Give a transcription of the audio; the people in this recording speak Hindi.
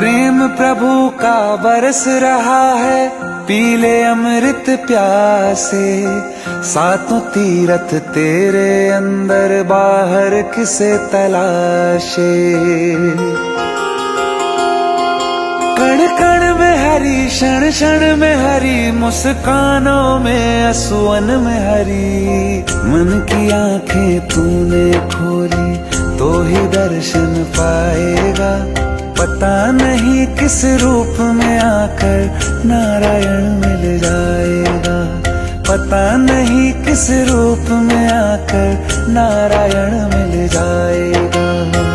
प्रेम प्रभु का बरस रहा है, पीले अमृत प्यासे। सातों तीरथ तेरे अंदर, बाहर किसे तलाशे। कण कण में हरी, क्षण क्षण में हरी, मुस्कानों में असुवन में हरी। मन की आंखें तूने खोली तो ही दर्शन पाएगा। पता नहीं किस रूप में आकर नारायण मिल जाएगा। पता नहीं किस रूप में आकर नारायण मिल जाएगा।